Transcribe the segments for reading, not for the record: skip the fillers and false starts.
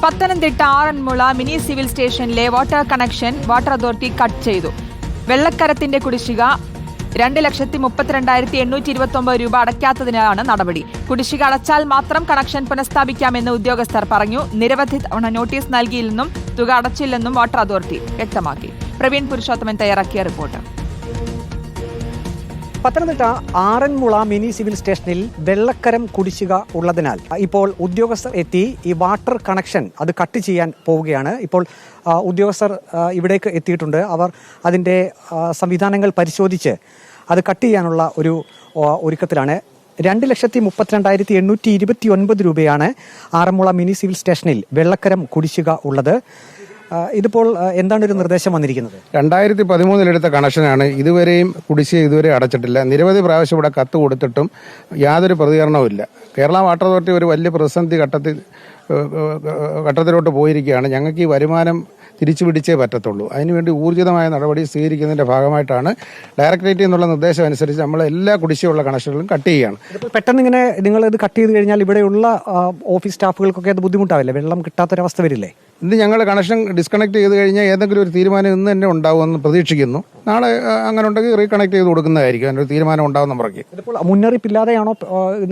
Pathanamthitta Aranmula mini civil സ്റ്റേഷനിലെ water connection water authority cut ചെയ്തു. വെള്ളക്കരത്തിന്റെ കുടിശ്ശിക 2,32,829 രൂപ അടയ്ക്കാത്തതിനാണ് നടപടി. കുടിശ്ശിക അടച്ചാൽ മാത്രം കണക്ഷൻ പുനഃസ്ഥാപിക്കാമെന്ന് ഉദ്യോഗസ്ഥർ പറഞ്ഞു. നിരവധി തവണ നോട്ടീസ് നൽകിയില്ലെന്നും തുക അടച്ചില്ലെന്നും വാട്ടർ അതോറിറ്റി വ്യക്തമാക്കി. പ്രവീൺ പുരുഷോത്തമൻ തയ്യാറാക്കിയ report. Pathanamthitta Aranmula mini civil സ്റ്റേഷനിൽ വെള്ളക്കരം കുടിശ്ശിക ഉള്ളതിനാൽ ഇപ്പോൾ ഉദ്യോഗസ്ഥർ എത്തി ഈ വാട്ടർ കണക്ഷൻ അത് കട്ട് ചെയ്യാൻ പോവുകയാണ്. ഇപ്പോൾ ഉദ്യോഗസ്ഥർ ഇവിടേക്ക് എത്തിയിട്ടുണ്ട്. അവർ അതിൻ്റെ സംവിധാനങ്ങൾ പരിശോധിച്ച് അത് കട്ട് ചെയ്യാനുള്ള ഒരു ഒരുക്കത്തിലാണ്. 2,32,829 രൂപയാണ് ആറന്മുള മിനി സിവിൽ സ്റ്റേഷനിൽ വെള്ളക്കരം കുടിശ്ശിക ഉള്ളത്. ഇതിപ്പോൾ എന്താണ് ഒരു നിർദ്ദേശം വന്നിരിക്കുന്നത്? 2013 എടുത്ത കണക്ഷനാണ്. ഇതുവരെയും കുടിശ്ശിക ഇതുവരെ അടച്ചിട്ടില്ല. നിരവധി പ്രാവശ്യം ഇവിടെ കത്ത് കൊടുത്തിട്ടും യാതൊരു പ്രതികരണവും ഇല്ല. കേരള വാട്ടർ അതോറിറ്റി ഒരു വലിയ പ്രതിസന്ധി ഘട്ടത്തിലോട്ട് പോയിരിക്കുകയാണ്. ഞങ്ങൾക്ക് ഈ വരുമാനം തിരിച്ചു പിടിച്ചേ പറ്റത്തുള്ളൂ. അതിനുവേണ്ടി ഊർജിതമായ നടപടി സ്വീകരിക്കുന്നതിന്റെ ഭാഗമായിട്ടാണ് ഡയറക്ടറേറ്റിൽ നിന്നുള്ള നിർദ്ദേശം അനുസരിച്ച് നമ്മൾ എല്ലാ കുടിശ്ശികയുള്ള കണക്ഷനുകളും കട്ട് ചെയ്യുകയാണ്. പെട്ടെന്ന് ഇങ്ങനെ നിങ്ങൾ ഇത് കട്ട് ചെയ്ത് കഴിഞ്ഞാൽ ഇവിടെയുള്ള ഓഫീസ് സ്റ്റാഫുകൾക്കൊക്കെ അത് ബുദ്ധിമുട്ടാവില്ലേ? വെള്ളം കിട്ടാത്തൊരവസ്ഥ വരില്ലേ? ഇന്ന് ഞങ്ങൾ കണക്ഷൻ ഡിസ്കണക്ട് ചെയ്ത് കഴിഞ്ഞാൽ ഏതെങ്കിലും ഒരു തീരുമാനം ഇന്ന് തന്നെ ഉണ്ടാവുമെന്ന് പ്രതീക്ഷിക്കുന്നു. നാളെ അങ്ങനെ ഉണ്ടെങ്കിൽ റീകണക്ട് ചെയ്ത് കൊടുക്കുന്നതായിരിക്കും. അതിനൊരു തീരുമാനം ഉണ്ടാവുന്ന മുറയ്ക്ക്. ഇതിപ്പോൾ മുന്നറിയിപ്പില്ലാതെയാണോ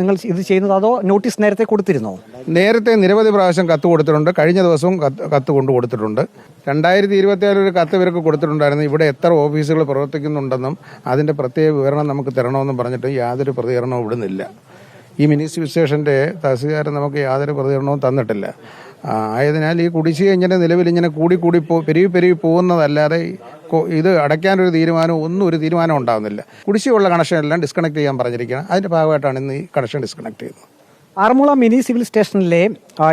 നിങ്ങൾ ഇത് ചെയ്യുന്നത്, അതോ നോട്ടീസ് നേരത്തെ കൊടുത്തിരുന്നോ? നേരത്തെ നിരവധി പ്രാവശ്യം കത്ത് കൊടുത്തിട്ടുണ്ട്. കഴിഞ്ഞ ദിവസവും കത്ത് കൊണ്ടു കൊടുത്തിട്ടുണ്ട്. 2024 ഒരു കത്ത് ഇവർക്ക് കൊടുത്തിട്ടുണ്ടായിരുന്നു. ഇവിടെ എത്ര ഓഫീസുകൾ പ്രവർത്തിക്കുന്നുണ്ടെന്നും അതിന്റെ പ്രത്യേക വിവരണം നമുക്ക് തരണമെന്നും പറഞ്ഞിട്ട് യാതൊരു പ്രതികരണവും ഇവിടുന്നില്ല. ഈ മിനി സിവിൽ സ്റ്റേഷന്റെ തഹസിൽദാരൻ നമുക്ക് യാതൊരു പ്രതികരണവും തന്നിട്ടില്ല. ആയതിനാൽ ഈ കുടിശ്ശിക ഇങ്ങനെ നിലവിൽ ഇങ്ങനെ പെരുകി പോകുന്നതല്ലാതെ ഇത് അടയ്ക്കാനൊരു ഒരു തീരുമാനം ഉണ്ടാകുന്നില്ല. കുടിശ്ശികയുള്ള കണക്ഷനെല്ലാം ഡിസ്കണക്ട് ചെയ്യാൻ പറഞ്ഞിരിക്കുകയാണ്. അതിന്റെ ഭാഗമായിട്ടാണ് ഇന്ന് ഈ കണക്ഷൻ ഡിസ്കണക്ട് ചെയ്തത്. ആറന്മുള മിനി സിവിൽ സ്റ്റേഷനിലെ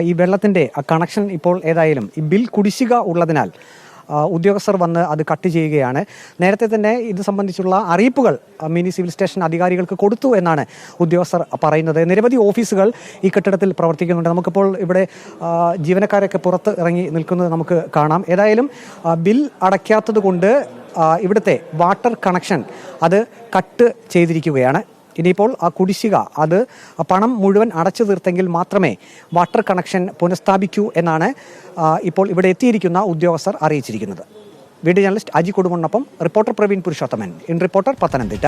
ഈ വെള്ളത്തിന്റെ കണക്ഷൻ ഇപ്പോൾ ഏതായാലും ഈ ബിൽ കുടിശ്ശിക ഉള്ളതിനാൽ ഉദ്യോഗസ്ഥർ വന്ന് അത് കട്ട് ചെയ്യുകയാണ്. നേരത്തെ തന്നെ ഇത് സംബന്ധിച്ചുള്ള അറിയിപ്പുകൾ മിനി സിവിൽ സ്റ്റേഷൻ അധികാരികൾക്ക് കൊടുത്തു എന്നാണ് ഉദ്യോഗസ്ഥർ പറയുന്നത്. നിരവധി ഓഫീസുകൾ ഈ കെട്ടിടത്തിൽ പ്രവർത്തിക്കുന്നുണ്ട്. നമുക്കിപ്പോൾ ഇവിടെ ജീവനക്കാരൊക്കെ പുറത്ത് ഇറങ്ങി നിൽക്കുന്നത് നമുക്ക് കാണാം. ഏതായാലും ബിൽ അടയ്ക്കാത്തത് കൊണ്ട് ഇവിടുത്തെ വാട്ടർ കണക്ഷൻ അത് കട്ട് ചെയ്തിരിക്കുകയാണ്. ഇനിയിപ്പോൾ ആ കുടിശ്ശിക അത് പണം മുഴുവൻ അടച്ചു തീർത്തെങ്കിൽ മാത്രമേ വാട്ടർ കണക്ഷൻ പുനഃസ്ഥാപിക്കൂ എന്നാണ് ഇപ്പോൾ ഇവിടെ എത്തിയിരിക്കുന്ന ഉദ്യോഗസ്ഥർ അറിയിച്ചിരിക്കുന്നത്. വീഡിയോ ജേർണലിസ്റ്റ് അജി കൊടുമണ്ണൊപ്പം reporter Praveen Purushothaman. In reporter, Pathanamthitta.